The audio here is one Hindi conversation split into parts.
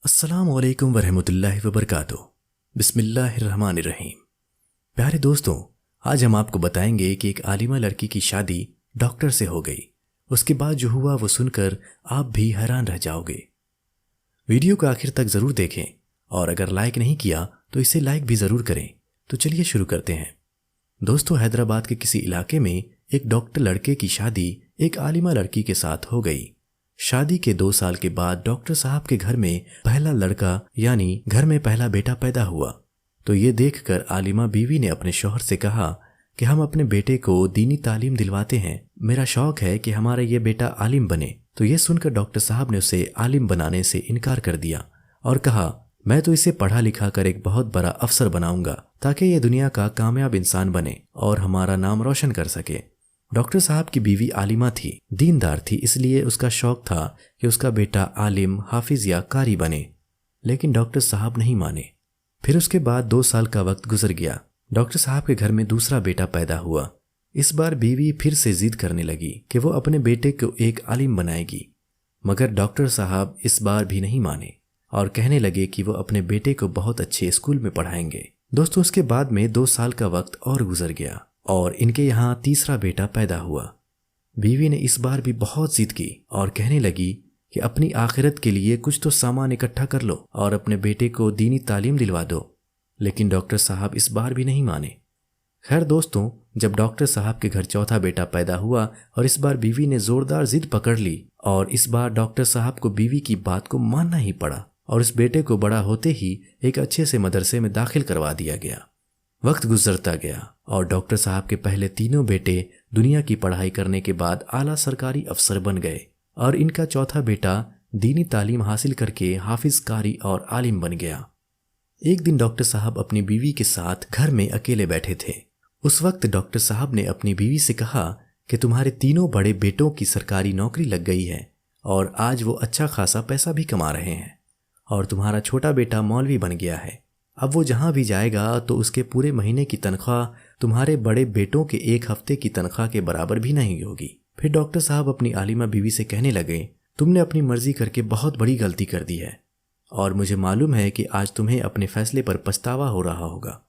अस्सलामु अलैकुम वरहमतुल्लाहि वबरकातुह। बिस्मिल्लाहिर्रहमानिर्रहीम। प्यारे दोस्तों, आज हम आपको बताएंगे कि एक आलिमा लड़की की शादी डॉक्टर से हो गई। उसके बाद जो हुआ वो सुनकर आप भी हैरान रह जाओगे। वीडियो को आखिर तक ज़रूर देखें और अगर लाइक नहीं किया तो इसे लाइक भी ज़रूर करें। तो चलिए शुरू करते हैं। दोस्तों, हैदराबाद के किसी इलाके में एक डॉक्टर लड़के की शादी एक आलिमा लड़की के साथ हो गई। शादी के 2 साल के बाद डॉक्टर साहब के घर में पहला लड़का यानी घर में पहला बेटा पैदा हुआ। तो ये देखकर आलिमा बीवी ने अपने शौहर से कहा कि हम अपने बेटे को दीनी तालीम दिलवाते हैं। मेरा शौक है कि हमारा ये बेटा आलिम बने। तो ये सुनकर डॉक्टर साहब ने उसे आलिम बनाने से इनकार कर दिया और कहा, मैं तो इसे पढ़ा लिखा कर एक बहुत बड़ा अफसर बनाऊंगा ताकि ये दुनिया का कामयाब इंसान बने और हमारा नाम रोशन कर सके। डॉक्टर साहब की बीवी आलिमा थी, दीनदार थी, इसलिए उसका शौक था कि उसका बेटा आलिम, हाफिज या कारी बने। लेकिन डॉक्टर साहब नहीं माने। फिर उसके बाद 2 साल का वक्त गुजर गया। डॉक्टर साहब के घर में दूसरा बेटा पैदा हुआ। इस बार बीवी फिर से जिद करने लगी कि वो अपने बेटे को एक आलिम बनाएगी, मगर डॉक्टर साहब इस बार भी नहीं माने और कहने लगे कि वो अपने बेटे को बहुत अच्छे स्कूल में पढ़ाएंगे। दोस्तों, उसके बाद में 2 साल का वक्त और गुजर गया और इनके यहाँ तीसरा बेटा पैदा हुआ। बीवी ने इस बार भी बहुत जिद की और कहने लगी कि अपनी आखिरत के लिए कुछ तो सामान इकट्ठा कर लो और अपने बेटे को दीनी तालीम दिलवा दो। लेकिन डॉक्टर साहब इस बार भी नहीं माने। खैर दोस्तों, जब डॉक्टर साहब के घर चौथा बेटा पैदा हुआ और इस बार बीवी ने जोरदार जिद पकड़ ली और इस बार डॉक्टर साहब को बीवी की बात को मानना ही पड़ा और इस बेटे को बड़ा होते ही एक अच्छे से मदरसे में दाखिल करवा दिया गया। वक्त गुजरता गया और डॉक्टर साहब के पहले तीनों बेटे दुनिया की पढ़ाई करने के बाद आला सरकारी अफसर बन गए और इनका चौथा बेटा दीनी तालीम हासिल करके हाफिज, कारी और आलिम बन गया। एक दिन डॉक्टर साहब अपनी बीवी के साथ घर में अकेले बैठे थे। उस वक्त डॉक्टर साहब ने अपनी बीवी से कहा कि तुम्हारे तीनों बड़े बेटों की सरकारी नौकरी लग गई है और आज वो अच्छा खासा पैसा भी कमा रहे हैं और तुम्हारा छोटा बेटा मौलवी बन गया है। अब वो जहां भी जाएगा तो उसके पूरे महीने की तनख्वाह तुम्हारे बड़े बेटों के 1 हफ्ते की तनख्वाह के बराबर भी नहीं होगी। फिर डॉक्टर साहब अपनी आलिमा बीवी से कहने लगे, तुमने अपनी मर्जी करके बहुत बड़ी गलती कर दी है और मुझे मालूम है कि आज तुम्हें अपने फैसले पर पछतावा हो रहा होगा।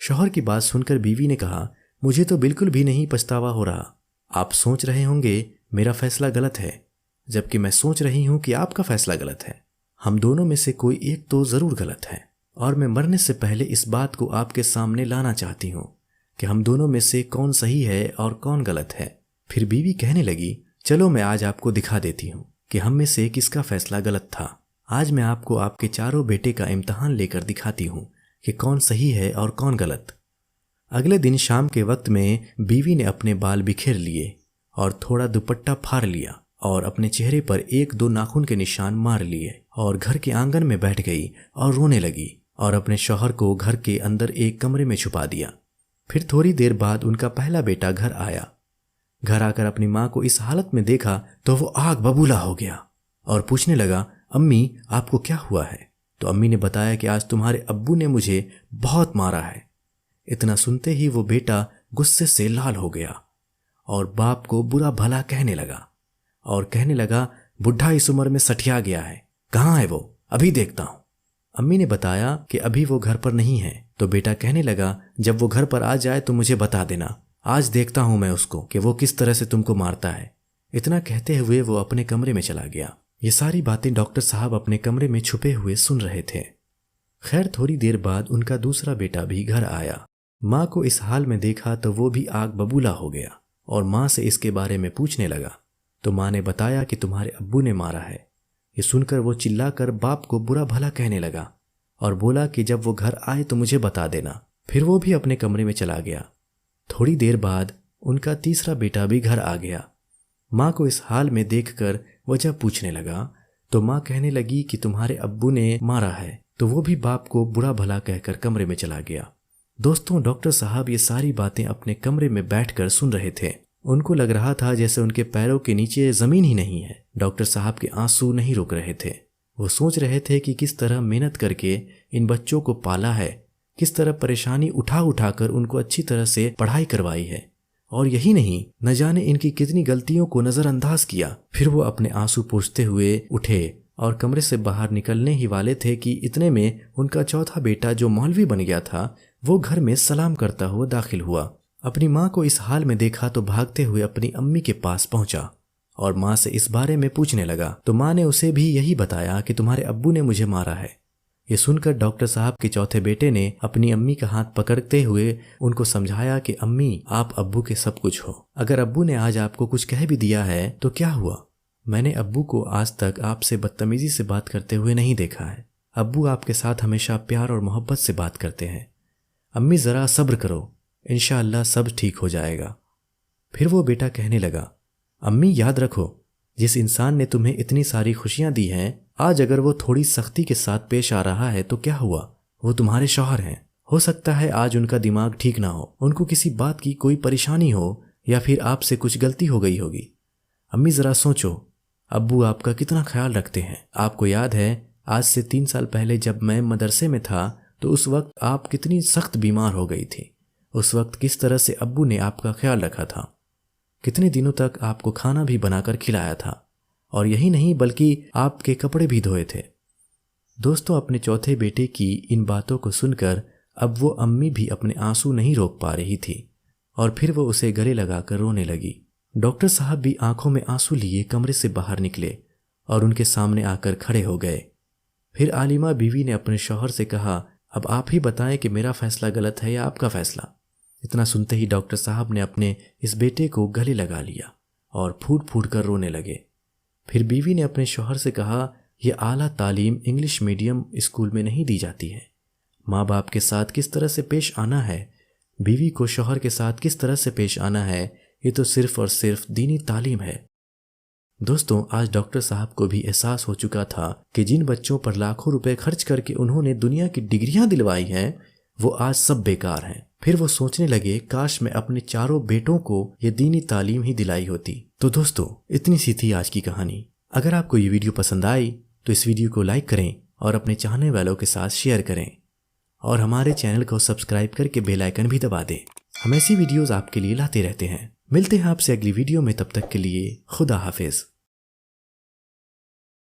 शौहर की बात सुनकर बीवी ने कहा, मुझे तो बिल्कुल भी नहीं पछतावा हो रहा। आप सोच रहे होंगे मेरा फैसला गलत है, जबकि मैं सोच रही हूं कि आपका फैसला गलत है। हम दोनों में से कोई एक तो जरूर गलत है और मैं मरने से पहले इस बात को आपके सामने लाना चाहती हूँ कि हम दोनों में से कौन सही है और कौन गलत है। फिर बीवी कहने लगी, चलो मैं आज आपको दिखा देती हूँ कि हम में से किसका फैसला गलत था। आज मैं आपको आपके चारों बेटे का इम्तिहान लेकर दिखाती हूँ कि कौन सही है और कौन गलत। अगले दिन शाम के वक्त में बीवी ने अपने बाल बिखेर लिए और थोड़ा दुपट्टा फाड़ लिया और अपने चेहरे पर 1-2 नाखून के निशान मार लिए और घर के आंगन में बैठ गई और रोने लगी और अपने शौहर को घर के अंदर एक कमरे में छुपा दिया। फिर थोड़ी देर बाद उनका पहला बेटा घर आया। घर आकर अपनी माँ को इस हालत में देखा तो वो आग बबूला हो गया और पूछने लगा, अम्मी आपको क्या हुआ है? तो अम्मी ने बताया कि आज तुम्हारे अब्बू ने मुझे बहुत मारा है। इतना सुनते ही वो बेटा गुस्से से लाल हो गया और बाप को बुरा भला कहने लगा और कहने लगा, बुढ़ा इस उम्र में सठिया गया है, कहाँ है वो, अभी देखता हूँ। अम्मी ने बताया कि अभी वो घर पर नहीं है। तो बेटा कहने लगा, जब वो घर पर आ जाए तो मुझे बता देना, आज देखता हूं मैं उसको कि वो किस तरह से तुमको मारता है। इतना कहते हुए वो अपने कमरे में चला गया। ये सारी बातें डॉक्टर साहब अपने कमरे में छुपे हुए सुन रहे थे। खैर थोड़ी देर बाद उनका दूसरा बेटा भी घर आया। माँ को इस हाल में देखा तो वो भी आग बबूला हो गया और माँ से इसके बारे में पूछने लगा। तो माँ ने बताया कि तुम्हारे अब्बू ने मारा है। ये सुनकर वो चिल्लाकर बाप को बुरा भला कहने लगा और बोला कि जब वो घर आए तो मुझे बता देना। फिर वो भी अपने कमरे में चला गया। थोड़ी देर बाद उनका तीसरा बेटा भी घर आ गया। माँ को इस हाल में देखकर वजह पूछने लगा तो माँ कहने लगी कि तुम्हारे अब्बू ने मारा है। तो वो भी बाप को बुरा भला कहकर कमरे में चला गया। दोस्तों, डॉक्टर साहब ये सारी बातें अपने कमरे में बैठकर सुन रहे थे। उनको लग रहा था जैसे उनके पैरों के नीचे जमीन ही नहीं है। डॉक्टर साहब के आंसू नहीं रुक रहे थे। वो सोच रहे थे कि किस तरह मेहनत करके इन बच्चों को पाला है, किस तरह परेशानी उठा उठाकर उनको अच्छी तरह से पढ़ाई करवाई है और यही नहीं, न जाने इनकी कितनी गलतियों को नजरअंदाज किया। फिर वो अपने आंसू पोंछते हुए उठे और कमरे से बाहर निकलने ही वाले थे कि इतने में उनका चौथा बेटा जो मौलवी बन गया था वो घर में सलाम करता हुआ दाखिल हुआ। अपनी माँ को इस हाल में देखा तो भागते हुए अपनी अम्मी के पास पहुंचा और माँ से इस बारे में पूछने लगा तो माँ ने उसे भी यही बताया कि तुम्हारे अब्बू ने मुझे मारा है। ये सुनकर डॉक्टर साहब के चौथे बेटे ने अपनी अम्मी का हाथ पकड़ते हुए उनको समझाया कि अम्मी आप अब्बू के सब कुछ हो। अगर अब्बू ने आज आपको कुछ कह भी दिया है तो क्या हुआ, मैंने अब्बू को आज तक आपसे बदतमीजी से बात करते हुए नहीं देखा है। अब्बू आपके साथ हमेशा प्यार और मोहब्बत से बात करते हैं। अम्मी ज़रा सब्र करो, इंशाअल्लाह सब ठीक हो जाएगा। फिर वो बेटा कहने लगा, अम्मी याद रखो, जिस इंसान ने तुम्हें इतनी सारी खुशियां दी हैं, आज अगर वो थोड़ी सख्ती के साथ पेश आ रहा है तो क्या हुआ, वो तुम्हारे शौहर हैं। हो सकता है आज उनका दिमाग ठीक ना हो, उनको किसी बात की कोई परेशानी हो या फिर आपसे कुछ गलती हो गई होगी। अम्मी ज़रा सोचो, अब्बू आपका कितना ख्याल रखते हैं। आपको याद है आज से 3 साल पहले जब मैं मदरसे में था तो उस वक्त आप कितनी सख्त बीमार हो गई थी। उस वक्त किस तरह से अब्बू ने आपका ख्याल रखा था, कितने दिनों तक आपको खाना भी बनाकर खिलाया था और यही नहीं बल्कि आपके कपड़े भी धोए थे। दोस्तों, अपने चौथे बेटे की इन बातों को सुनकर अब वो अम्मी भी अपने आंसू नहीं रोक पा रही थी और फिर वो उसे गले लगाकर रोने लगी। डॉक्टर साहब भी आंखों में आंसू लिए कमरे से बाहर निकले और उनके सामने आकर खड़े हो गए। फिर आलिमा बीवी ने अपने शौहर से कहा, अब आप ही बताएं कि मेरा फैसला गलत है या आपका फैसला। इतना सुनते ही डॉक्टर साहब ने अपने इस बेटे को गले लगा लिया और फूट फूट कर रोने लगे। फिर बीवी ने अपने शौहर से कहा, यह आला तालीम इंग्लिश मीडियम स्कूल में नहीं दी जाती है। माँ बाप के साथ किस तरह से पेश आना है, बीवी को शौहर के साथ किस तरह से पेश आना है, ये तो सिर्फ और सिर्फ दीनी तालीम है। दोस्तों, आज डॉक्टर साहब को भी एहसास हो चुका था कि जिन बच्चों पर लाखों रुपए खर्च करके उन्होंने दुनिया की डिग्रियां दिलवाई हैं वो आज सब बेकार हैं। फिर वो सोचने लगे, काश मैं अपने चारों बेटों को ये दीनी तालीम ही दिलाई होती। तो दोस्तों, इतनी सी थी आज की कहानी। अगर आपको ये वीडियो पसंद आई तो इस वीडियो को लाइक करें और अपने चाहने वालों के साथ शेयर करें और हमारे चैनल को सब्सक्राइब करके बेल आइकन भी दबा दें। हम ऐसी वीडियोस आपके लिए लाते रहते हैं। मिलते हैं आपसे अगली वीडियो में, तब तक के लिए खुदा हाफिज।